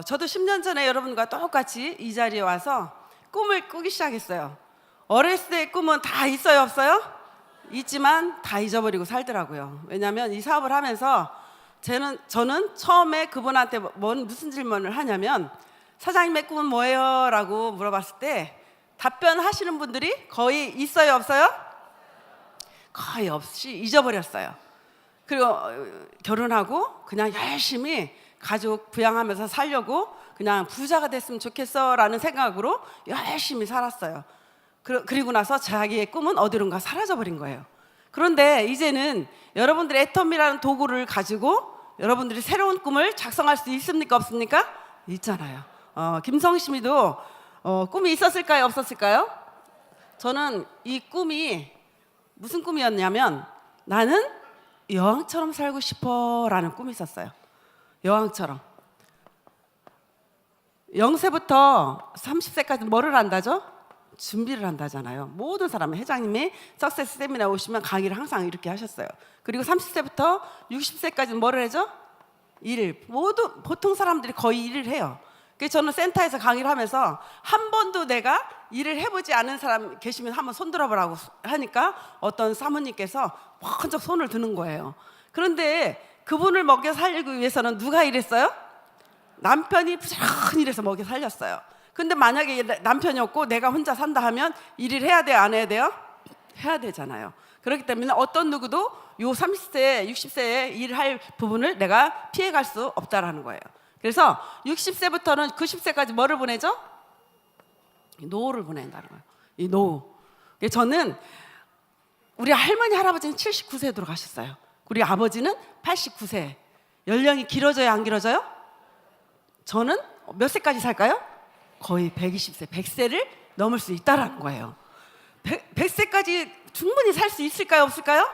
저도 10년 전에 여러분과 똑같이 이 자리에 와서 꿈을 꾸기 시작했어요. 어렸을 때 꿈은 다 있어요, 없어요? 있지만 다 잊어버리고 살더라고요. 왜냐하면 이 사업을 하면서 저는 처음에 그분한테 무슨 질문을 하냐면, 사장님의 꿈은 뭐예요? 라고 물어봤을 때 답변하시는 분들이 거의 있어요, 없어요? 거의 없이 잊어버렸어요. 그리고 결혼하고 그냥 열심히 가족 부양하면서 살려고 그냥 부자가 됐으면 좋겠어 라는 생각으로 열심히 살았어요. 그리고 나서 자기의 꿈은 어디론가 사라져버린 거예요. 그런데 이제는 여러분들의 애텀이라는 도구를 가지고 여러분들이 새로운 꿈을 작성할 수 있습니까, 없습니까? 있잖아요. 김성심이도 꿈이 있었을까요, 없었을까요? 저는 이 꿈이 무슨 꿈이었냐면, 나는 여왕처럼 살고 싶어 라는 꿈이 있었어요. 여왕처럼. 0세부터 30세까지 뭐를 한다죠? 준비를 한다잖아요. 모든 사람은, 회장님이 석세스 세미나 오시면 강의를 항상 이렇게 하셨어요. 그리고 30세부터 60세까지는 뭐를 하죠? 보통 사람들이 거의 일을 해요. 그래서 저는 센터에서 강의를 하면서 한 번도 내가 일을 해보지 않은 사람 계시면 한번 손 들어보라고 하니까 어떤 사모님께서 먼저 손을 드는 거예요. 그런데 그분을 먹여 살리기 위해서는 누가 일했어요? 남편이 부지런히 일해서 먹여 살렸어요. 근데 만약에 남편이 없고 내가 혼자 산다 하면 일을 해야 돼요, 안 해야 돼요? 해야 되잖아요. 그렇기 때문에 어떤 누구도 요 30세, 60세에 일할 부분을 내가 피해갈 수 없다라는 거예요. 그래서 60세부터는 90세까지 뭐를 보내죠? 노후를 보낸다는 거예요. 이 노후. 저는 우리 할머니, 할아버지는 79세에 돌아가셨어요. 우리 아버지는 89세. 연령이 길어져요, 안 길어져요? 저는 몇 세까지 살까요? 거의 120세, 100세를 넘을 수 있다라는 거예요. 100세까지 충분히 살 수 있을까요, 없을까요?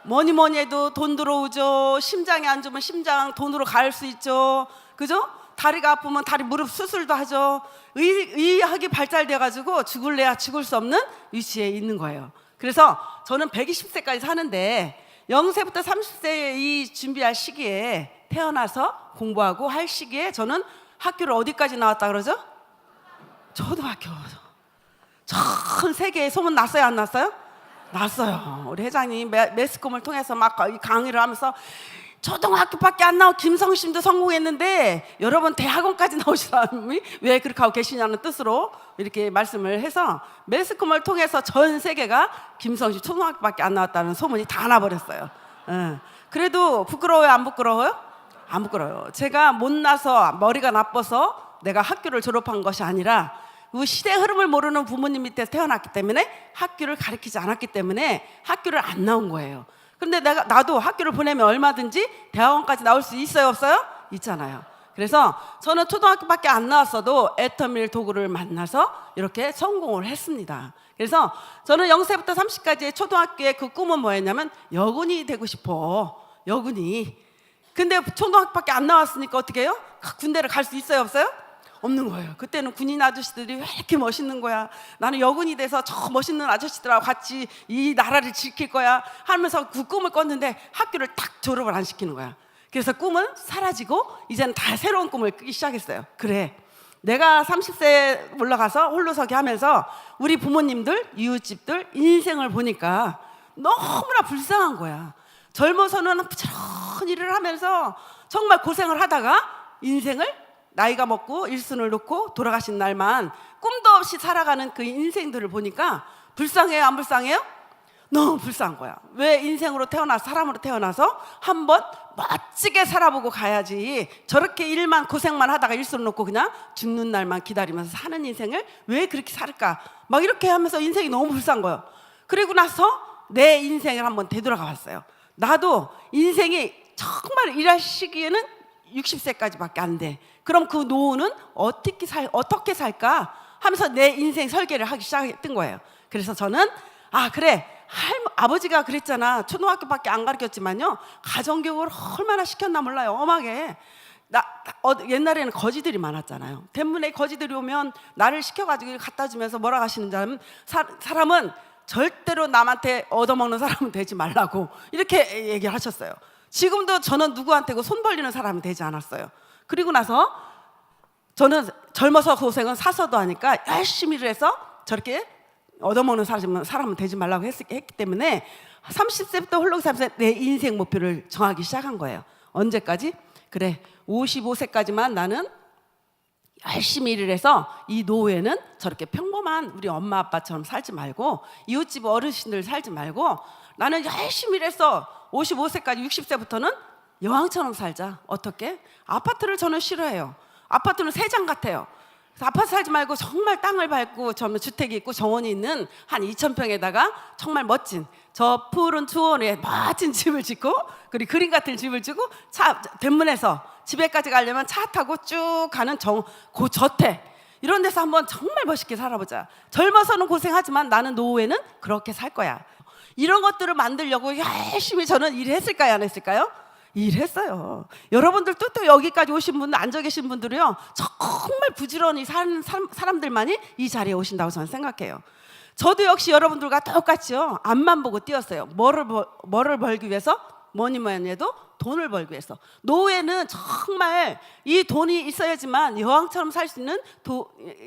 뭐니 해도 돈 들어오죠. 심장이 안 좋으면 심장 돈으로 갈 수 있죠. 그죠? 다리가 아프면 다리 무릎 수술도 하죠. 의학이 발달돼 가지고 죽을래야 죽을 수 없는 위치에 있는 거예요. 그래서 저는 120세까지 사는데 0세부터 30세 이 준비할 시기에 태어나서 공부하고 할 시기에 저는 학교를 어디까지 나왔다 그러죠? 초등학교. 전 세계에 소문 났어요, 안 났어요? 났어요. 우리 회장님 매스컴을 통해서 막 강의를 하면서 초등학교밖에 안 나온 김성심도 성공했는데 여러분 대학원까지 나오신 사람이 왜 그렇게 하고 계시냐는 뜻으로 이렇게 말씀을 해서 매스컴을 통해서 전 세계가 김성심 초등학교밖에 안 나왔다는 소문이 다 나버렸어요. 그래도 부끄러워요, 안 부끄러워요? 안 부끄러워요. 제가 못나서 머리가 나빠서 내가 학교를 졸업한 것이 아니라 그 시대 흐름을 모르는 부모님 밑에서 태어났기 때문에 학교를 가르치지 않았기 때문에 학교를 안 나온 거예요. 그런데 나도 학교를 보내면 얼마든지 대학원까지 나올 수 있어요, 없어요? 있잖아요. 그래서 저는 초등학교밖에 안 나왔어도 애터밀 도구를 만나서 이렇게 성공을 했습니다. 그래서 저는 0세부터 30까지의 초등학교의 그 꿈은 뭐였냐면 여군이 되고 싶어. 여군이. 근데 초등학교밖에 안 나왔으니까 어떻게 해요? 군대를 갈 수 있어요, 없어요? 없는 거예요. 그때는 군인 아저씨들이 왜 이렇게 멋있는 거야? 나는 여군이 돼서 저 멋있는 아저씨들하고 같이 이 나라를 지킬 거야 하면서 그 꿈을 꿨는데 학교를 딱 졸업을 안 시키는 거야. 그래서 꿈은 사라지고 이제는 다 새로운 꿈을 꾸기 시작했어요. 그래, 내가 30세 올라가서 홀로서기 하면서 우리 부모님들, 이웃집들 인생을 보니까 너무나 불쌍한 거야. 젊어서는 부지런히 일을 하면서 정말 고생을 하다가 인생을 나이가 먹고 일순을 놓고 돌아가신 날만 꿈도 없이 살아가는 그 인생들을 보니까 불쌍해요, 안 불쌍해요? 너무 불쌍한 거야. 왜 인생으로 태어나서, 사람으로 태어나서 한번 멋지게 살아보고 가야지 저렇게 일만 고생만 하다가 일순을 놓고 그냥 죽는 날만 기다리면서 사는 인생을 왜 그렇게 살까? 막 이렇게 하면서 인생이 너무 불쌍한 거예요. 그리고 나서 내 인생을 한번 되돌아가 봤어요. 나도 인생이 정말 일할 시기에는 60세까지밖에 안 돼. 그럼 그 노후는 어떻게 살까 하면서 내 인생 설계를 하기 시작했던 거예요. 그래서 저는 그래, 아버지가 그랬잖아. 초등학교밖에 안 가르쳤지만요, 가정교육을 얼마나 시켰나 몰라요. 엄하게. 옛날에는 거지들이 많았잖아요. 대문에 거지들이 오면 나를 시켜가지고 갖다 주면서 뭐라 하시는지 하면, 사람은 절대로 남한테 얻어먹는 사람은 되지 말라고 이렇게 얘기를 하셨어요. 지금도 저는 누구한테고 손 벌리는 사람이 되지 않았어요. 그리고 나서 저는 젊어서 고생은 사서도 하니까 열심히 일 해서 저렇게 얻어먹는 사람은 되지 말라고 했기 때문에 30세부터 홀로기 살면서 내 인생 목표를 정하기 시작한 거예요. 언제까지? 그래, 55세까지만 나는 열심히 일을 해서 이 노후에는 저렇게 평범한 우리 엄마 아빠처럼 살지 말고 이웃집 어르신들 살지 말고 나는 열심히 일해서 55세까지 60세부터는 여왕처럼 살자. 어떻게? 아파트를 저는 싫어해요. 아파트는 새장 같아요. 그래서 아파트 살지 말고 정말 땅을 밟고 저는 주택이 있고 정원이 있는 한 2,000평에다가 정말 멋진 저 푸른 초원에 멋진 집을 짓고 그리고 그림 같은 집을 짓고 대문에서 집에까지 가려면 차 타고 쭉 가는 고저택 이런 데서 한번 정말 멋있게 살아보자. 젊어서는 고생하지만 나는 노후에는 그렇게 살 거야. 이런 것들을 만들려고 열심히 저는 일했을까요? 안 했을까요? 일했어요. 여러분들도 또 여기까지 오신 분들, 앉아 계신 분들이요 정말 부지런히 사는 사람들만이 이 자리에 오신다고 저는 생각해요. 저도 역시 여러분들과 똑같이요 앞만 보고 뛰었어요. 뭐를 벌기 위해서? 뭐니 해도 돈을 벌기 위해서. 노후에는 정말 이 돈이 있어야지만 여왕처럼 살 수 있는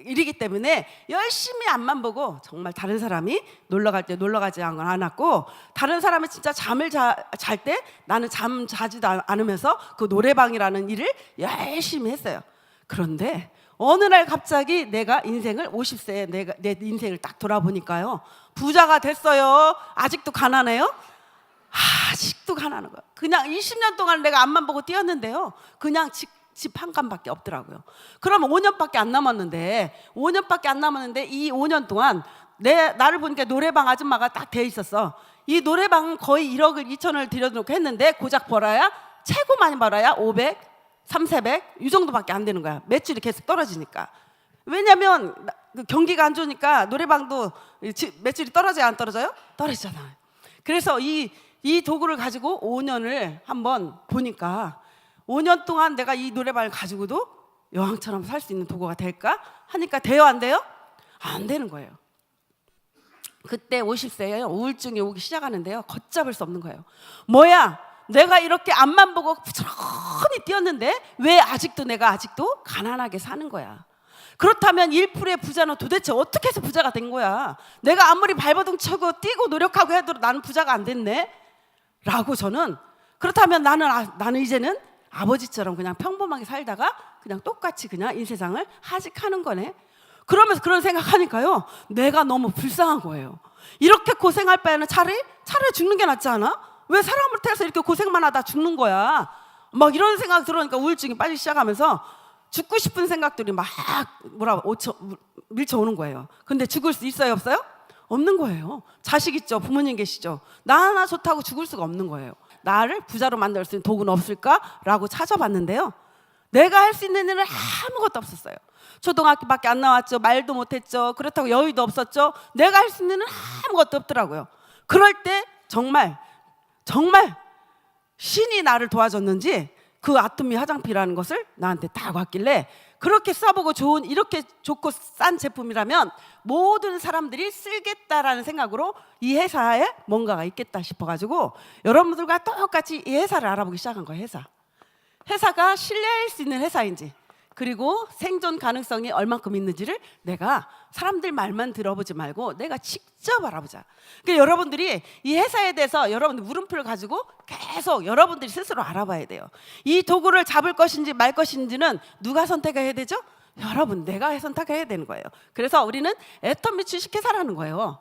일이기 때문에 열심히 앞만 보고 정말 다른 사람이 놀러 갈 때 놀러 가지 않았고 다른 사람이 진짜 잠을 잘 때 나는 잠 자지도 않으면서 그 노래방이라는 일을 열심히 했어요. 그런데 어느 날 갑자기 내가 인생을 50세에 내 인생을 딱 돌아보니까요 부자가 됐어요. 아직도 가난해요? 아직도 가난한 거야. 그냥 20년 동안 내가 앞만 보고 뛰었는데요 그냥 집 한 칸밖에 없더라고요. 그러면 5년밖에 안 남았는데 이 5년 동안 나를 보니까 노래방 아줌마가 딱 돼 있었어. 이 노래방은 거의 1억 2천을 들여놓고 했는데 고작 벌어야 최고 많이 벌어야 500, 3,400 이 정도밖에 안 되는 거야. 매출이 계속 떨어지니까. 왜냐면 경기가 안 좋으니까 노래방도 매출이 떨어져요 안 떨어져요? 떨어지잖아요. 그래서 이 도구를 가지고 5년을 한번 보니까 5년 동안 내가 이 노래방을 가지고도 여왕처럼 살 수 있는 도구가 될까? 하니까 돼요 안 돼요? 안 되는 거예요. 그때 50세에 우울증이 오기 시작하는데요 걷잡을 수 없는 거예요. 뭐야? 내가 이렇게 앞만 보고 부지런히 뛰었는데 왜 내가 아직도 가난하게 사는 거야? 그렇다면 1%의 부자는 도대체 어떻게 해서 부자가 된 거야? 내가 아무리 발버둥 쳐고 뛰고 노력하고 해도 나는 부자가 안 됐네? 라고 저는 그렇다면 나는 이제는 아버지처럼 그냥 평범하게 살다가 그냥 똑같이 그냥 인세상을 하직하는 거네. 그러면서 그런 생각하니까요 내가 너무 불쌍한 거예요. 이렇게 고생할 바에는 차라리 죽는 게 낫지 않아? 왜 사람을 태워서 이렇게 고생만 하다 죽는 거야? 막 이런 생각 들으니까 우울증이 빨리 시작하면서 죽고 싶은 생각들이 막 밀쳐오는 거예요. 근데 죽을 수 있어요 없어요? 없는 거예요. 자식 있죠, 부모님 계시죠. 나 하나 좋다고 죽을 수가 없는 거예요. 나를 부자로 만들 수 있는 도구는 없을까라고 찾아봤는데요 내가 할 수 있는 일은 아무것도 없었어요. 초등학교밖에 안 나왔죠. 말도 못했죠. 그렇다고 여유도 없었죠. 내가 할 수 있는 일은 아무것도 없더라고요. 그럴 때 정말 신이 나를 도와줬는지 그 아토미 화장품이라는 것을 나한테 딱 왔길래 그렇게 써보고 이렇게 좋고 싼 제품이라면 모든 사람들이 쓰겠다라는 생각으로 이 회사에 뭔가가 있겠다 싶어가지고 여러분들과 똑같이 이 회사를 알아보기 시작한 거예요. 회사가 신뢰할 수 있는 회사인지 그리고 생존 가능성이 얼만큼 있는지를 내가 사람들 말만 들어보지 말고 내가 직접 알아보자. 그러니까 여러분들이 이 회사에 대해서 여러분들 물음표를 가지고 계속 여러분들이 스스로 알아봐야 돼요. 이 도구를 잡을 것인지 말 것인지는 누가 선택해야 되죠? 여러분, 내가 선택해야 되는 거예요. 그래서 우리는 애터미 주식회사라는 거예요.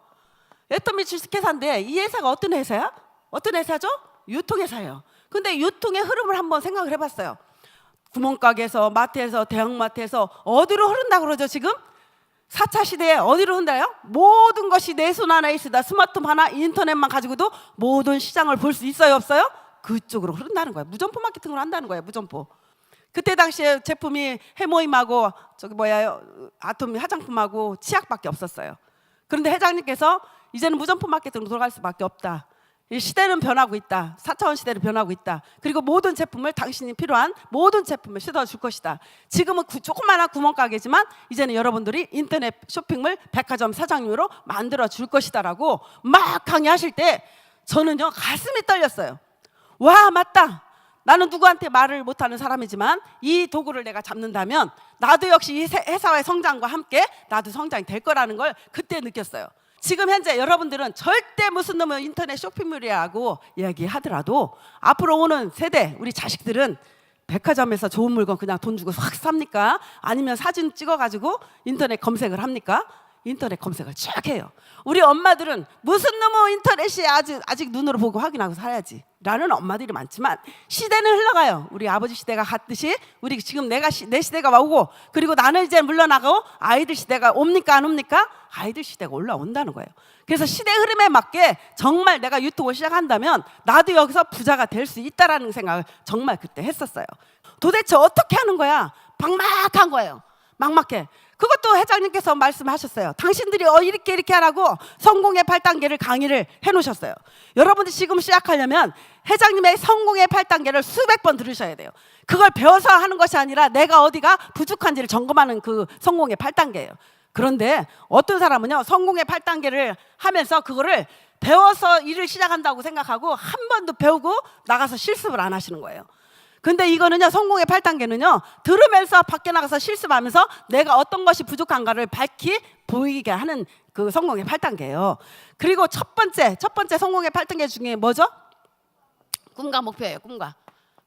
애터미 주식회사인데 이 회사가 어떤 회사야? 어떤 회사죠? 유통회사예요. 근데 유통의 흐름을 한번 생각을 해봤어요. 구멍가게에서 마트에서 대형마트에서 어디로 흐른다고 그러죠 지금? 4차 시대에 어디로 흐른다요? 모든 것이 내 손 하나에 있으다. 스마트폰 하나, 인터넷만 가지고도 모든 시장을 볼 수 있어요 없어요? 그쪽으로 흐른다는 거예요. 무점포 마케팅을 한다는 거예요. 무점포. 그때 당시에 제품이 해모임하고 아토미 화장품하고 치약밖에 없었어요. 그런데 회장님께서 이제는 무점포 마케팅으로 돌아갈 수밖에 없다. 이 시대는 변하고 있다. 4차원 시대로 변하고 있다. 그리고 모든 제품을 당신이 필요한 모든 제품을 쏟아줄 것이다. 지금은 조그마한 구멍가게지만 이제는 여러분들이 인터넷 쇼핑몰 백화점 사장님으로 만들어 줄 것이다라고 막 강의하실 때 저는요 가슴이 떨렸어요. 와 맞다. 나는 누구한테 말을 못하는 사람이지만 이 도구를 내가 잡는다면 나도 역시 이 회사의 성장과 함께 나도 성장이 될 거라는 걸 그때 느꼈어요. 지금 현재 여러분들은 절대 무슨 놈의 인터넷 쇼핑몰이라고 이야기하더라도 앞으로 오는 세대 우리 자식들은 백화점에서 좋은 물건 그냥 돈 주고 확 삽니까? 아니면 사진 찍어가지고 인터넷 검색을 합니까? 인터넷 검색을 쫙 해요. 우리 엄마들은 무슨 놈의 인터넷이 아직 눈으로 보고 확인하고 살아야지 라는 엄마들이 많지만 시대는 흘러가요. 우리 아버지 시대가 갔듯이 우리 지금 내 시대가 오고 그리고 나는 이제 물러나고 아이들 시대가 옵니까 안 옵니까? 아이들 시대가 올라온다는 거예요. 그래서 시대 흐름에 맞게 정말 내가 유튜브를 시작한다면 나도 여기서 부자가 될 수 있다라는 생각을 정말 그때 했었어요. 도대체 어떻게 하는 거야? 막막한 거예요. 막막해. 그것도 회장님께서 말씀하셨어요. 당신들이 이렇게 하라고 성공의 8단계를 강의를 해놓으셨어요. 여러분들이 지금 시작하려면 회장님의 성공의 8단계를 수백 번 들으셔야 돼요. 그걸 배워서 하는 것이 아니라 내가 어디가 부족한지를 점검하는 그 성공의 8단계예요. 그런데 어떤 사람은요 성공의 8단계를 하면서 그거를 배워서 일을 시작한다고 생각하고 한 번도 배우고 나가서 실습을 안 하시는 거예요. 근데 이거는요 성공의 8단계는요 들으면서 밖에 나가서 실습하면서 내가 어떤 것이 부족한가를 밝히 보이게 하는 그 성공의 8단계예요. 그리고 첫 번째 성공의 8단계 중에 뭐죠? 꿈과 목표예요.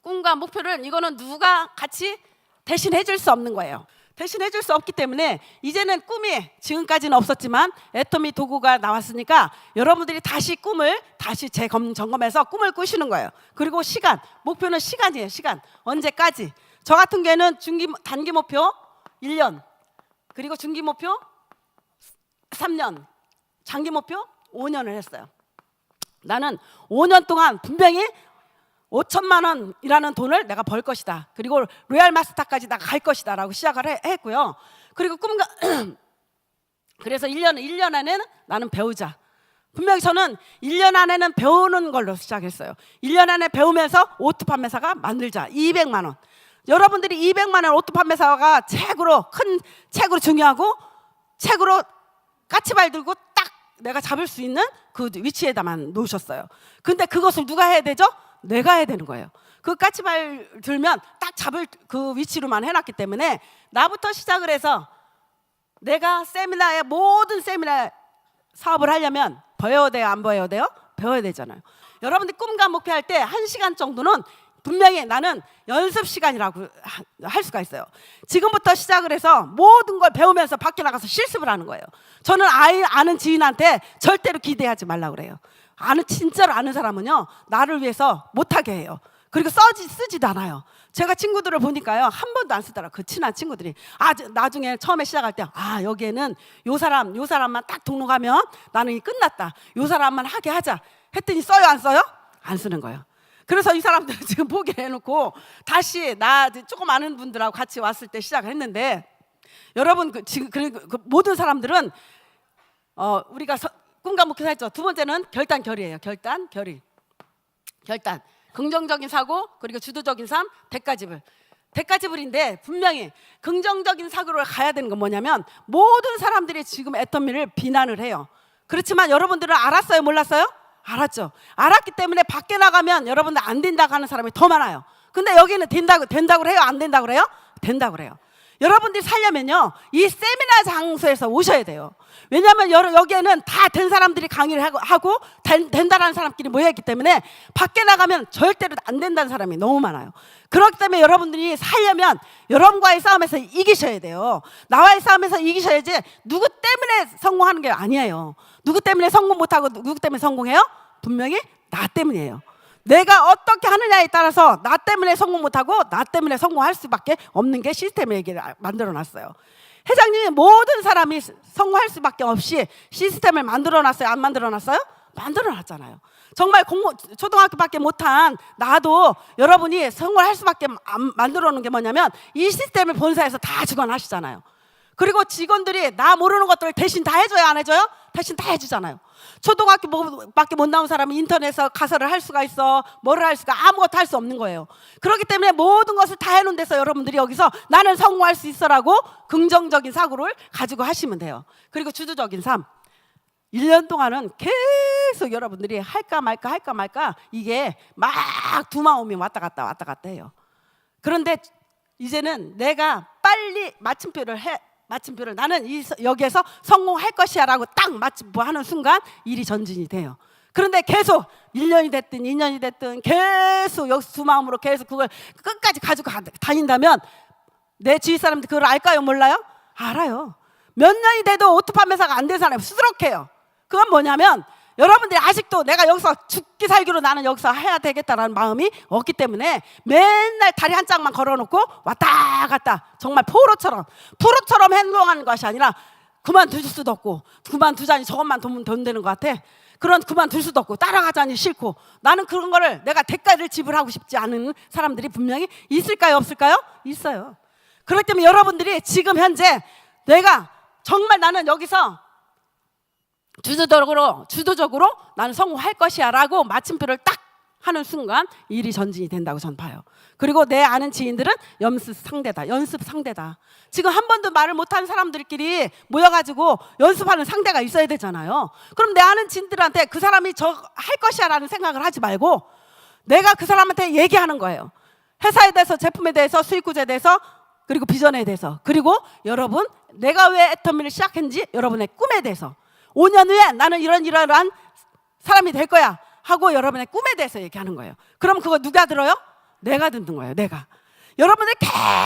꿈과 목표를 이거는 누가 같이 대신해 줄 수 없는 거예요. 대신해 줄 수 없기 때문에 이제는 꿈이 지금까지는 없었지만 애터미 도구가 나왔으니까 여러분들이 다시 꿈을 다시 재점검해서 꿈을 꾸시는 거예요. 그리고 시간, 목표는 시간이에요. 시간. 언제까지? 저 같은 경우에는 단기 목표 1년, 그리고 중기 목표 3년, 장기 목표 5년을 했어요. 나는 5년 동안 분명히 5천만 원이라는 돈을 내가 벌 것이다. 그리고 로얄 마스터까지 나 갈 것이다 라고 시작을 했고요. 그리고 그래서 1년 안에는 나는 배우자. 분명히 저는 1년 안에는 배우는 걸로 시작했어요. 1년 안에 배우면서 오토 판매사가 만들자. 200만 원. 여러분들이 200만 원 오토 판매사가 큰 책으로 중요하고 책으로 까치발 들고 딱 내가 잡을 수 있는 그 위치에다만 놓으셨어요. 근데 그것을 누가 해야 되죠? 내가 해야 되는 거예요. 그 까치발 들면 딱 잡을 그 위치로만 해놨기 때문에 나부터 시작을 해서 내가 모든 세미나 사업을 하려면 배워야 돼요? 안 배워야 돼요? 배워야 되잖아요. 여러분들 꿈과 목표할 때 1시간 정도는 분명히 나는 연습 시간이라고 할 수가 있어요. 지금부터 시작을 해서 모든 걸 배우면서 밖에 나가서 실습을 하는 거예요. 저는 아는 지인한테 절대로 기대하지 말라고 그래요. 진짜로 아는 사람은요 나를 위해서 못하게 해요. 그리고 쓰지도 않아요. 제가 친구들을 보니까요 한 번도 안 쓰더라고요. 그 친한 친구들이 나중에 처음에 시작할 때 여기에는 요 사람만 딱 등록하면 나는 끝났다. 요 사람만 하게 하자 했더니 써요 안 써요? 안 쓰는 거예요. 그래서 이 사람들 지금 포기를 해놓고 다시 나 조금 아는 분들하고 같이 왔을 때 시작을 했는데 여러분 지금 모든 사람들은 우리가 꿈과 목표 했죠. 두 번째는 결단결의예요. 결단결의. 긍정적인 사고, 그리고 주도적인 삶, 대가지불인데 분명히 긍정적인 사고를 가야 되는 건 뭐냐면 모든 사람들이 지금 애터미를 비난을 해요. 그렇지만 여러분들은 알았어요? 몰랐어요? 알았죠. 알았기 때문에 밖에 나가면 여러분들 안 된다고 하는 사람이 더 많아요. 근데 여기는 된다고 해요? 안 된다고 그래요? 된다고 그래요. 여러분들이 살려면요 이 세미나 장소에서 오셔야 돼요. 왜냐하면 여기에는 다 된 사람들이 강의를 하고 된다라는 사람끼리 모여있기 때문에 밖에 나가면 절대로 안 된다는 사람이 너무 많아요. 그렇기 때문에 여러분들이 살려면 여러분과의 싸움에서 이기셔야 돼요. 나와의 싸움에서 이기셔야지 누구 때문에 성공하는 게 아니에요. 누구 때문에 성공 못하고 누구 때문에 성공해요? 분명히 나 때문이에요. 내가 어떻게 하느냐에 따라서 나 때문에 성공 못하고 나 때문에 성공할 수밖에 없는 게 시스템을 만들어놨어요. 회장님이 모든 사람이 성공할 수밖에 없이 시스템을 만들어놨어요? 안 만들어놨어요? 만들어놨잖아요. 정말 초등학교밖에 못한 나도 여러분이 성공할 수밖에 만들어놓은 게 뭐냐면 이 시스템을 본사에서 다 주관하시잖아요. 그리고 직원들이 나 모르는 것들을 대신 다 해줘요? 안 해줘요? 대신 다 해주잖아요. 초등학교밖에 못 나온 사람이 인터넷에서 가설을 할 수가 있어, 뭐를 할 수가, 아무것도 할 수 없는 거예요. 그렇기 때문에 모든 것을 다 해놓은 데서 여러분들이 여기서 나는 성공할 수 있어라고 긍정적인 사고를 가지고 하시면 돼요. 그리고 주도적인 삶. 1년 동안은 계속 여러분들이 할까 말까 이게 막 두 마음이 왔다 갔다 해요. 그런데 이제는 내가 빨리 마침표를 나는 여기에서 성공할 것이야 라고 딱 마침표하는 순간 일이 전진이 돼요. 그런데 계속 1년이 됐든 2년이 됐든 계속 여기서 두 마음으로 계속 그걸 끝까지 가지고 다닌다면 내 주위 사람들 그걸 알까요? 몰라요? 알아요. 몇 년이 돼도 오토 판매사가 안 된 사람이 수두룩해요. 그건 뭐냐면 여러분들이 아직도 내가 여기서 죽기 살기로 나는 여기서 해야 되겠다라는 마음이 없기 때문에 맨날 다리 한 짝만 걸어놓고 왔다 갔다 정말 프로처럼 행동하는 것이 아니라 그만둘 수도 없고 그만두자니 저것만 돈 되는 것 같아. 그런 그만둘 수도 없고 따라가자니 싫고 나는 그런 거를 내가 대가를 지불하고 싶지 않은 사람들이 분명히 있을까요? 없을까요? 있어요. 그렇기 때문에 여러분들이 지금 현재 내가 정말 나는 여기서 주도적으로 나는 성공할 것이야 라고 마침표를 딱 하는 순간 일이 전진이 된다고 저는 봐요. 그리고 내 아는 지인들은 연습 상대다. 지금 한 번도 말을 못하는 사람들끼리 모여가지고 연습하는 상대가 있어야 되잖아요. 그럼 내 아는 지인들한테 그 사람이 저 할 것이야 라는 생각을 하지 말고 내가 그 사람한테 얘기하는 거예요. 회사에 대해서, 제품에 대해서, 수익 구조에 대해서, 그리고 비전에 대해서, 그리고 여러분 내가 왜 애터미를 시작했는지 여러분의 꿈에 대해서 5년 후에 나는 이러한 사람이 될 거야 하고 여러분의 꿈에 대해서 얘기하는 거예요. 그럼 그거 누가 들어요? 내가 듣는 거예요. 내가. 여러분들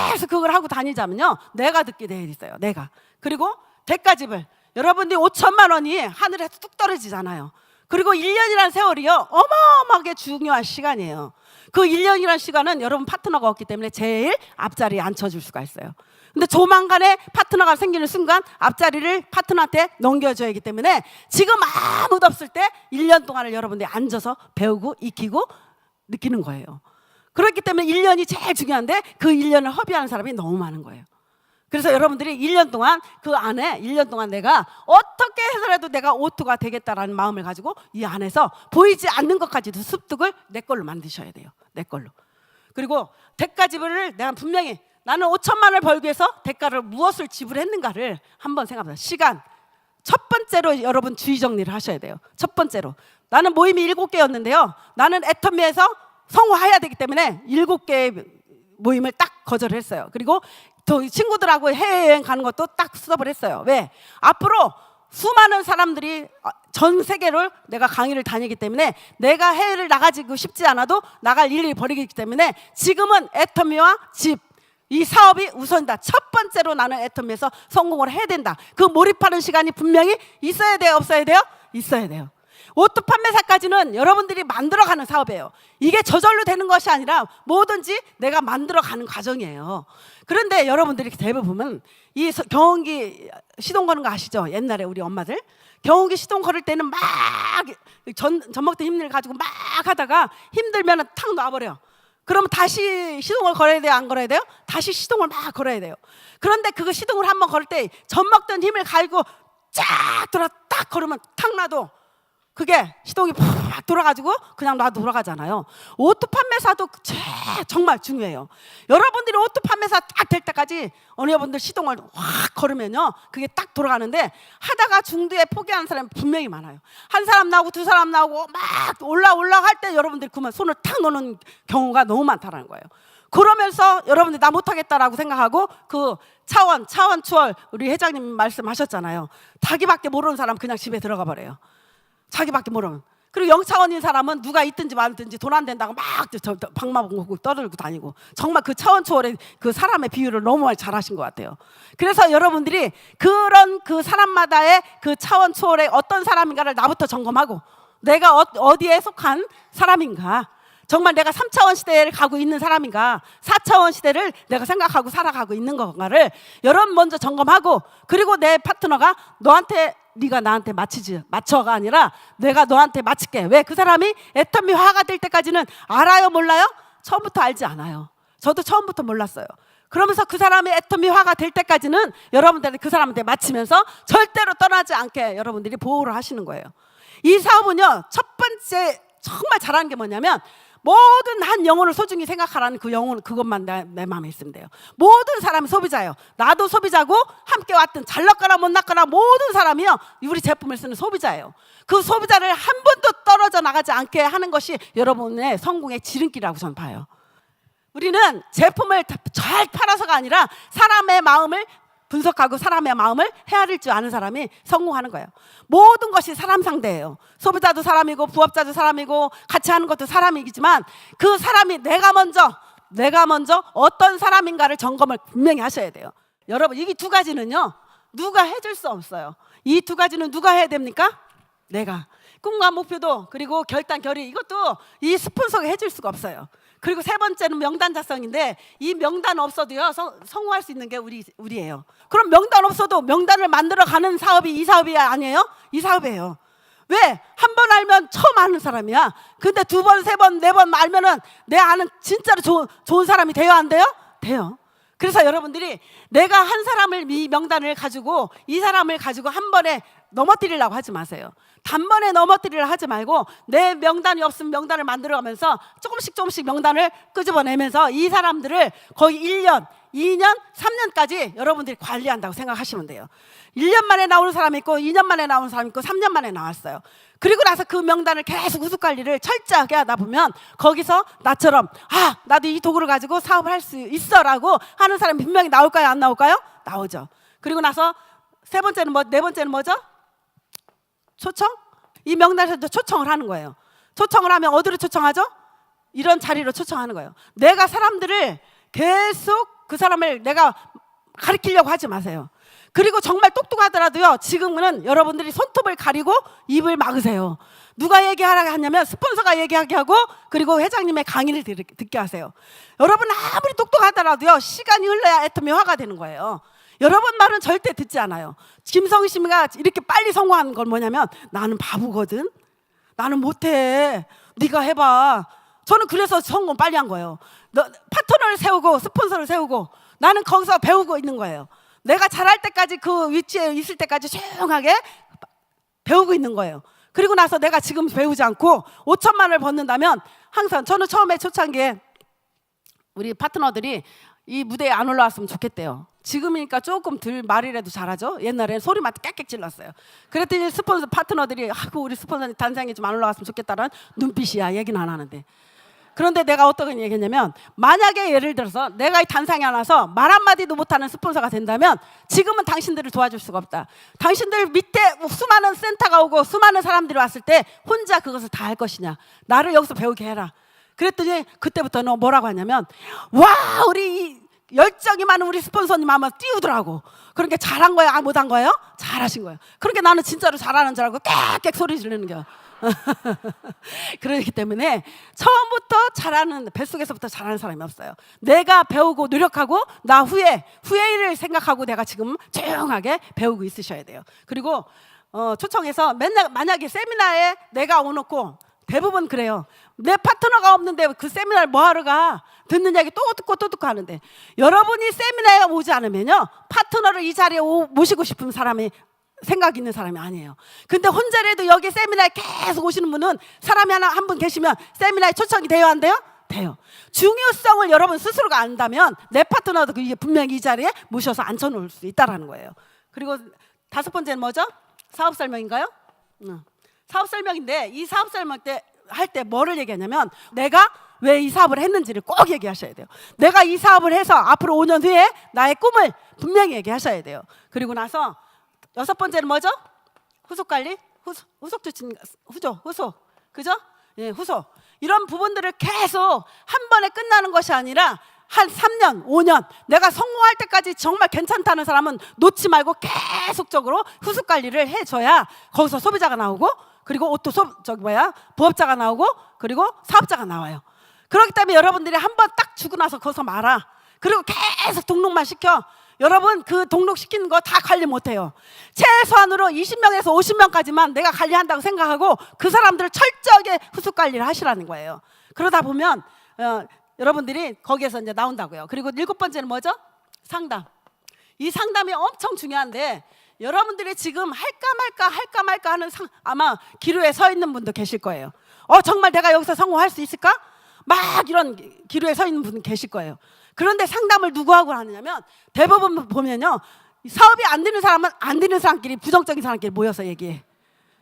계속 그걸 하고 다니자면요 내가 듣게 돼 있어요. 내가. 그리고 대가집을 여러분들이 5천만 원이 하늘에서 뚝 떨어지잖아요. 그리고 1년이라는 세월이요 어마어마하게 중요한 시간이에요. 그 1년이라는 시간은 여러분 파트너가 없기 때문에 제일 앞자리에 앉혀줄 수가 있어요. 근데 조만간에 파트너가 생기는 순간 앞자리를 파트너한테 넘겨줘야 하기 때문에 지금 아무도 없을 때 1년 동안을 여러분들이 앉아서 배우고 익히고 느끼는 거예요. 그렇기 때문에 1년이 제일 중요한데 그 1년을 허비하는 사람이 너무 많은 거예요. 그래서 여러분들이 1년 동안 그 안에 1년 동안 내가 어떻게 해서라도 내가 오토가 되겠다라는 마음을 가지고 이 안에서 보이지 않는 것까지도 습득을 내 걸로 만드셔야 돼요. 내 걸로. 그리고 대가지불을 내가 분명히 나는 5천만 원을 벌기 위해서 대가를 무엇을 지불했는가를 한번 생각해보세요. 시간. 첫 번째로 여러분 주의 정리를 하셔야 돼요. 첫 번째로 나는 모임이 7개였는데요 나는 애터미에서 성공해야 되기 때문에 7개의 모임을 딱 거절을 했어요. 그리고 또 친구들하고 해외여행 가는 것도 딱 스톱을 했어요. 왜? 앞으로 수많은 사람들이 전 세계를 내가 강의를 다니기 때문에 내가 해외를 나가지고 싶지 않아도 나갈 일이 벌이기 때문에 지금은 애터미와 집 이 사업이 우선이다. 첫 번째로 나는 애터미에서 성공을 해야 된다. 그 몰입하는 시간이 분명히 있어야 돼요? 없어야 돼요? 있어야 돼요. 오토 판매사까지는 여러분들이 만들어가는 사업이에요. 이게 저절로 되는 것이 아니라 뭐든지 내가 만들어가는 과정이에요. 그런데 여러분들이 대부분 보면 이 경운기 시동 거는 거 아시죠? 옛날에 우리 엄마들 경운기 시동 걸을 때는 막 젖먹던 힘을 가지고 막 하다가 힘들면 탁 놔버려. 그러면 다시 시동을 걸어야 돼요? 안 걸어야 돼요? 다시 시동을 막 걸어야 돼요. 그런데 그거 시동을 한번 걸 때 젖먹던 힘을 가지고 쫙 돌아 딱 걸으면 탁 놔도 그게 시동이 팍 돌아가지고 그냥 놔도 돌아가잖아요. 오토 판매사도 정말 중요해요. 여러분들이 오토 판매사 딱 될 때까지 어느 분들 시동을 확 걸으면요 그게 딱 돌아가는데 하다가 중도에 포기하는 사람이 분명히 많아요. 한 사람 나오고 두 사람 나오고 막 올라갈 때 여러분들이 그만 손을 탁 놓는 경우가 너무 많다는 거예요. 그러면서 여러분들이 나 못하겠다라고 생각하고 그 차원 추월 우리 회장님 말씀하셨잖아요. 자기밖에 모르는 사람 그냥 집에 들어가 버려요. 자기밖에 모르면. 그리고 영차원인 사람은 누가 있든지 말든지 돈 안 된다고 막 방마봉 떠들고 다니고 정말 그 차원 초월의 그 사람의 비유를 너무 많이 잘하신 것 같아요. 그래서 여러분들이 그런 그 사람마다의 그 차원 초월의 어떤 사람인가를 나부터 점검하고 내가 어디에 속한 사람인가, 정말 내가 3차원 시대를 가고 있는 사람인가, 4차원 시대를 내가 생각하고 살아가고 있는 건가를 여러분 먼저 점검하고, 그리고 내 파트너가 네가 나한테 맞춰가 아니라 내가 너한테 맞출게. 왜? 그 사람이 애터미화가 될 때까지는 알아요? 몰라요? 처음부터 알지 않아요. 저도 처음부터 몰랐어요. 그러면서 그 사람이 애터미화가 될 때까지는 여러분들이 그 사람한테 맞추면서 절대로 떠나지 않게 여러분들이 보호를 하시는 거예요. 이 사업은요 첫 번째 정말 잘하는 게 뭐냐면 모든 한 영혼을 소중히 생각하라는 그 영혼, 그것만 내 마음에 있으면 돼요. 모든 사람이 소비자예요. 나도 소비자고 함께 왔던 잘났거나 못났거나 모든 사람이요 우리 제품을 쓰는 소비자예요. 그 소비자를 한 번도 떨어져 나가지 않게 하는 것이 여러분의 성공의 지름길이라고 저는 봐요. 우리는 제품을 잘 팔아서가 아니라 사람의 마음을 분석하고 사람의 마음을 헤아릴 줄 아는 사람이 성공하는 거예요. 모든 것이 사람 상대예요. 소비자도 사람이고 부업자도 사람이고 같이 하는 것도 사람이지만 그 사람이 내가 먼저 어떤 사람인가를 점검을 분명히 하셔야 돼요. 여러분 이 두 가지는요 누가 해줄 수 없어요. 이 두 가지는 누가 해야 됩니까? 내가. 꿈과 목표도 그리고 결단 결의 이것도 이 스폰서가 해줄 수가 없어요. 그리고 세 번째는 명단 작성인데 이 명단 없어도요 성공할 수 있는 게 우리예요. 그럼 명단 없어도 명단을 만들어가는 사업이 이 사업이 아니에요? 이 사업이에요. 왜? 한 번 알면 처음 아는 사람이야. 근데 두 번, 세 번, 네 번 알면은 내 아는 진짜로 좋은 사람이 돼요 안 돼요? 돼요. 그래서 여러분들이 내가 한 사람을 이 명단을 가지고 이 사람을 가지고 한 번에 넘어뜨리려고 하지 마세요. 단번에 넘어뜨리려 하지 말고 내 명단이 없으면 명단을 만들어가면서 조금씩 명단을 끄집어내면서 이 사람들을 거의 1년, 2년, 3년까지 여러분들이 관리한다고 생각하시면 돼요. 1년 만에 나오는 사람이 있고 2년 만에 나오는 사람이 있고 3년 만에 나왔어요. 그리고 나서 그 명단을 계속 후속관리를 철저하게 하다 보면 거기서 나처럼 나도 이 도구를 가지고 사업을 할 수 있어 라고 하는 사람이 분명히 나올까요 안 나올까요? 나오죠. 그리고 나서 네 번째는 뭐죠? 초청? 이 명단에서도 초청을 하는 거예요. 초청을 하면 어디로 초청하죠? 이런 자리로 초청하는 거예요. 내가 사람들을 계속 그 사람을 내가 가르치려고 하지 마세요. 그리고 정말 똑똑하더라도요 지금은 여러분들이 손톱을 가리고 입을 막으세요. 누가 얘기하라고 하냐면 스폰서가 얘기하게 하고 그리고 회장님의 강의를 듣게 하세요. 여러분 아무리 똑똑하더라도요 시간이 흘러야 애터미 화가 되는 거예요. 여러분 말은 절대 듣지 않아요. 김성심이가 이렇게 빨리 성공한 건 뭐냐면 나는 바보거든. 나는 못해. 네가 해봐. 저는 그래서 성공 빨리 한 거예요. 파트너를 세우고 스폰서를 세우고 나는 거기서 배우고 있는 거예요. 내가 잘할 때까지 그 위치에 있을 때까지 조용하게 배우고 있는 거예요. 그리고 나서 내가 지금 배우지 않고 5천만 원을 벗는다면 항상 저는 처음에 초창기에 우리 파트너들이 이 무대에 안 올라왔으면 좋겠대요. 지금이니까 조금 덜 말이라도 잘하죠. 옛날에는 소리만 깨끗 질렀어요. 그랬더니 스폰서 파트너들이 우리 스폰서님 단상에 좀 안 올라왔으면 좋겠다는 눈빛이야. 얘기는 안 하는데. 그런데 내가 어떻게 얘기했냐면 만약에 예를 들어서 내가 이 단상에 안 와서 말 한마디도 못하는 스폰서가 된다면 지금은 당신들을 도와줄 수가 없다. 당신들 밑에 수많은 센터가 오고 수많은 사람들이 왔을 때 혼자 그것을 다 할 것이냐. 나를 여기서 배우게 해라. 그랬더니 그때부터 너 뭐라고 하냐면 우리 열정이 많은 우리 스폰서님 아마 띄우더라고. 그러니까 잘한 거야 못한 거예요? 잘하신 거예요. 그러니까 나는 진짜로 잘하는 줄 알고 깨끗 소리 지르는 거야. 그렇기 때문에 처음부터 잘하는 뱃속에서부터 잘하는 사람이 없어요. 내가 배우고 노력하고 나 후회를 생각하고 내가 지금 조용하게 배우고 있으셔야 돼요. 그리고 초청해서 맨날 만약에 세미나에 내가 오놓고 대부분 그래요. 내 파트너가 없는데 그 세미나를 뭐하러 가? 듣는 얘기 또 듣고 하는데 여러분이 세미나에 오지 않으면요 파트너를 이 자리에 모시고 싶은 사람이 생각 있는 사람이 아니에요. 근데 혼자라도 여기 세미나에 계속 오시는 분은 사람이 한 분 계시면 세미나에 초청이 돼요 안 돼요? 돼요. 중요성을 여러분 스스로가 안다면 내 파트너도 분명히 이 자리에 모셔서 앉혀놓을 수 있다는 거예요. 그리고 다섯 번째는 뭐죠? 사업 설명인가요? 사업 설명인데 이 사업 설명 때 할 때 뭐를 얘기하냐면 내가 왜 이 사업을 했는지를 꼭 얘기하셔야 돼요. 내가 이 사업을 해서 앞으로 5년 후에 나의 꿈을 분명히 얘기하셔야 돼요. 그리고 나서 여섯 번째는 뭐죠? 후속 관리? 후속 그죠? 예, 후속. 이런 부분들을 계속 한 번에 끝나는 것이 아니라 한 3년, 5년 내가 성공할 때까지 정말 괜찮다는 사람은 놓지 말고 계속적으로 후속 관리를 해줘야 거기서 소비자가 나오고 그리고 또 부업자가 나오고 그리고 사업자가 나와요. 그렇기 때문에 여러분들이 한 번 딱 주고 나서 거기서 말아. 그리고 계속 등록만 시켜. 여러분 그 등록시키는 거 다 관리 못해요. 최소한으로 20명에서 50명까지만 내가 관리한다고 생각하고 그 사람들을 철저하게 후속 관리를 하시라는 거예요. 그러다 보면 여러분들이 거기에서 이제 나온다고요. 그리고 7번째는 뭐죠? 상담. 이 상담이 엄청 중요한데 여러분들이 지금 할까 말까 하는 아마 기로에 서 있는 분도 계실 거예요. 정말 내가 여기서 성공할 수 있을까? 막 이런 기로에 서 있는 분 계실 거예요. 그런데 상담을 누구하고 하느냐면 대부분 보면요, 사업이 안 되는 사람은 안 되는 사람끼리, 부정적인 사람끼리 모여서 얘기해.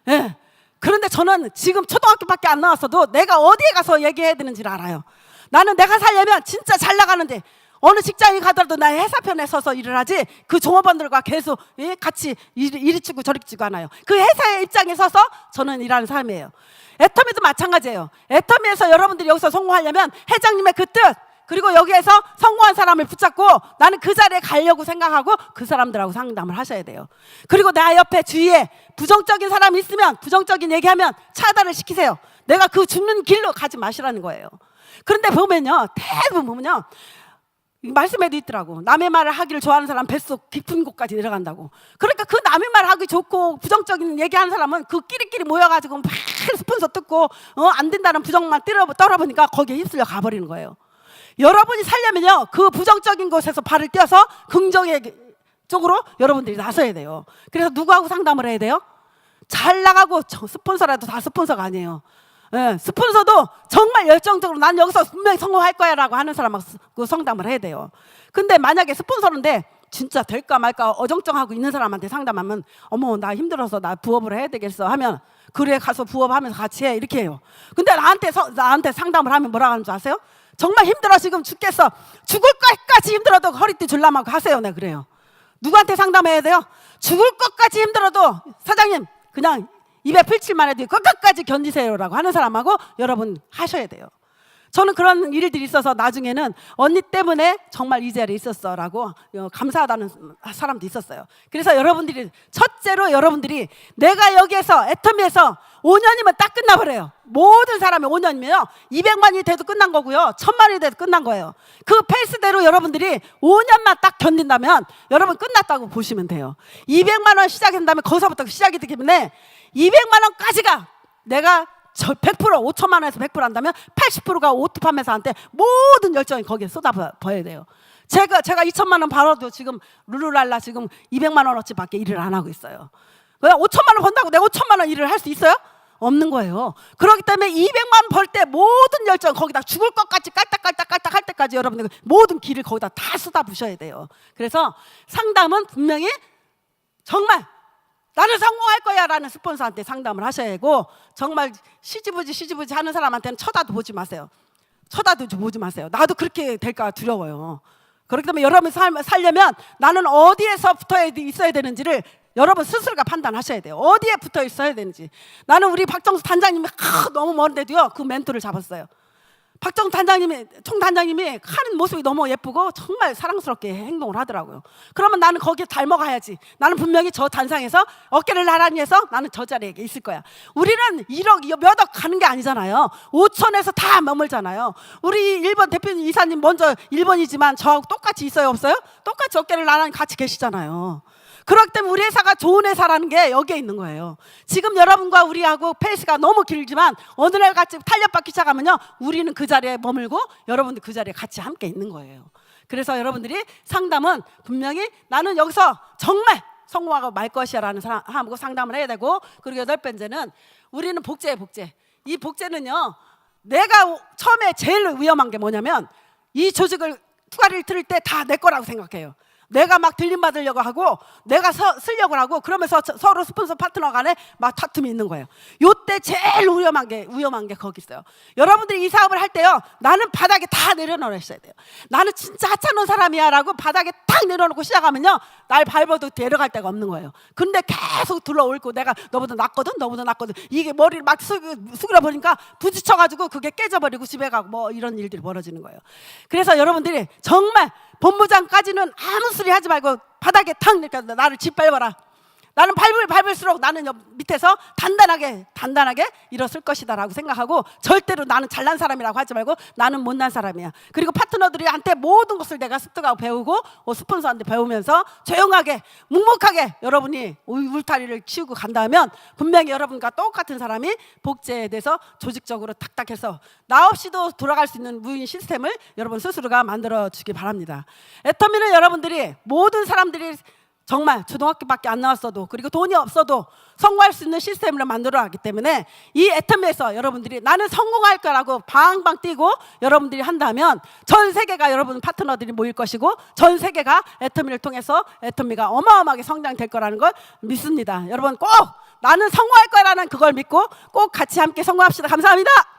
예. 그런데 저는 지금 초등학교밖에 안 나왔어도 내가 어디에 가서 얘기해야 되는지를 알아요. 나는 내가 살려면 진짜 잘 나가는데 어느 직장에 가더라도 나 회사편에 서서 일을 하지, 그 종업원들과 계속 같이 이리 치고 저리 치고 하나요. 그 회사의 입장에 서서 저는 일하는 사람이에요. 애터미도 마찬가지예요. 애터미에서 여러분들이 여기서 성공하려면 회장님의 그 뜻, 그리고 여기에서 성공한 사람을 붙잡고 나는 그 자리에 가려고 생각하고 그 사람들하고 상담을 하셔야 돼요. 그리고 나 옆에 주위에 부정적인 사람이 있으면, 부정적인 얘기하면 차단을 시키세요. 내가 그 죽는 길로 가지 마시라는 거예요. 그런데 보면요, 대부분 보면요, 말씀에도 있더라고. 남의 말을 하기를 좋아하는 사람 뱃속 깊은 곳까지 내려간다고. 그러니까 그 남의 말 하기 좋고 부정적인 얘기하는 사람은 그 끼리끼리 모여가지고 막 스폰서 뜯고 안 된다는 부정만 떨어보니까 거기에 휩쓸려 가버리는 거예요. 여러분이 살려면요, 그 부정적인 곳에서 발을 떼어서 긍정의 쪽으로 여러분들이 나서야 돼요. 그래서 누구하고 상담을 해야 돼요? 잘 나가고, 스폰서라도 다 스폰서가 아니에요. 예, 스폰서도 정말 열정적으로 난 여기서 분명히 성공할 거야 라고 하는 사람하고 상담을 해야 돼요. 근데 만약에 스폰서인데 진짜 될까 말까 어정쩡하고 있는 사람한테 상담하면, 어머 나 힘들어서 나 부업을 해야 되겠어 하면, 그래 가서 부업하면서 같이 해 이렇게 해요. 근데 나한테 상담을 하면 뭐라고 하는 줄 아세요? 정말 힘들어 지금 죽겠어, 죽을 것까지 힘들어도 허리띠 줄라면 가세요. 네, 그래요. 누구한테 상담해야 돼요? 죽을 것까지 힘들어도 사장님 그냥 입에 풀칠만 해도 끝까지 견디세요라고 하는 사람하고 여러분 하셔야 돼요. 저는 그런 일들이 있어서 나중에는 언니 때문에 정말 이 자리에 있었어라고 감사하다는 사람도 있었어요. 그래서 여러분들이, 첫째로 여러분들이 내가 여기에서 애터미에서 5년이면 딱 끝나버려요. 모든 사람이 5년이면요 200만이 돼도 끝난 거고요, 1000만이 돼도 끝난 거예요. 그 페이스대로 여러분들이 5년만 딱 견딘다면 여러분 끝났다고 보시면 돼요. 200만 원 시작한다면 거기서부터 시작이 되기 때문에 200만 원까지가 내가 100%, 5천만 원에서 100% 한다면 80%가 오토팜에서한테 모든 열정이 거기에 쏟아부어야 돼요. 제가 2천만 원 벌어도 지금 룰루랄라 지금 200만 원어치밖에 일을 안 하고 있어요. 그냥 5천만 원 번다고 내가 5천만 원 일을 할 수 있어요? 없는 거예요. 그렇기 때문에 200만 원 벌 때 모든 열정 거기다 죽을 것 같이 깔딱깔딱 할 때까지 여러분들 모든 길을 거기다 다 쏟아부셔야 돼요. 그래서 상담은 분명히 정말 나는 성공할 거야 라는 스폰서한테 상담을 하셔야 하고, 정말 시지부지 하는 사람한테는 쳐다도 보지 마세요. 쳐다도 보지 마세요. 나도 그렇게 될까 두려워요. 그렇기 때문에 여러분 살려면 나는 어디에서 붙어 있어야 되는지를 여러분 스스로가 판단하셔야 돼요. 어디에 붙어 있어야 되는지. 나는 우리 박정수 단장님이 너무 먼데도요 그 멘토를 잡았어요. 박정수 단장님이, 총단장님이 하는 모습이 너무 예쁘고 정말 사랑스럽게 행동을 하더라고요. 그러면 나는 거기에 닮아가야지. 나는 분명히 저 단상에서 어깨를 나란히 해서 나는 저 자리에 있을 거야. 우리는 1억 몇 억 가는 게 아니잖아요. 5천에서 다 머물잖아요. 우리 일본 대표님 이사님 먼저 일본이지만 저 똑같이 있어요 없어요? 똑같이 어깨를 나란히 같이 계시잖아요. 그렇기 때문에 우리 회사가 좋은 회사라는 게 여기에 있는 거예요. 지금 여러분과 우리하고 페이스가 너무 길지만 어느 날 같이 탄력받기 시작하면요 우리는 그 자리에 머물고 여러분들 그 자리에 같이 함께 있는 거예요. 그래서 여러분들이 상담은 분명히 나는 여기서 정말 성공하고 말 것이야 라는 사람하고 상담을 해야 되고, 그리고 8번째는 우리는 복제예요. 복제. 이 복제는요 내가 처음에 제일 위험한 게 뭐냐면 이 조직을 투자를 들을 때 다 내 거라고 생각해요. 내가 막 들림받으려고 하고 내가 쓰려고 하고 그러면서 서로 스폰서 파트너 간에 막 다툼이 있는 거예요. 요때 제일 위험한 게 거기 있어요. 여러분들이 이 사업을 할 때요 나는 바닥에 다 내려놓으셔야 돼요. 나는 진짜 하찮은 사람이야 라고 바닥에 딱 내려놓고 시작하면요 날 밟아도 데려갈 데가 없는 거예요. 근데 계속 둘러올고 내가 너보다 낫거든 이게 머리를 막 숙여 보니까 부딪혀가지고 그게 깨져버리고 집에 가고 뭐 이런 일들이 벌어지는 거예요. 그래서 여러분들이 정말 본부장까지는 아무 소리 하지 말고 바닥에 탁 이렇게 나를 짓밟아라. 나는 밟을수록 나는 밑에서 단단하게 일어설 것이다 라고 생각하고, 절대로 나는 잘난 사람이라고 하지 말고 나는 못난 사람이야. 그리고 파트너들한테 모든 것을 내가 습득하고 배우고 스폰서한테 배우면서 조용하게 묵묵하게 여러분이 울타리를 치우고 간다면 분명히 여러분과 똑같은 사람이 복제에 대해서 조직적으로 탁탁해서 나 없이도 돌아갈 수 있는 무인 시스템을 여러분 스스로가 만들어 주기 바랍니다. 애터미는 여러분들이 모든 사람들이 정말 초등학교밖에 안 나왔어도 그리고 돈이 없어도 성공할 수 있는 시스템을 만들어 가기 때문에 이 애터미에서 여러분들이 나는 성공할 거라고 방방 뛰고 여러분들이 한다면 전 세계가 여러분 파트너들이 모일 것이고 전 세계가 애터미를 통해서 애터미가 어마어마하게 성장될 거라는 걸 믿습니다. 여러분 꼭 나는 성공할 거라는 그걸 믿고 꼭 같이 함께 성공합시다. 감사합니다.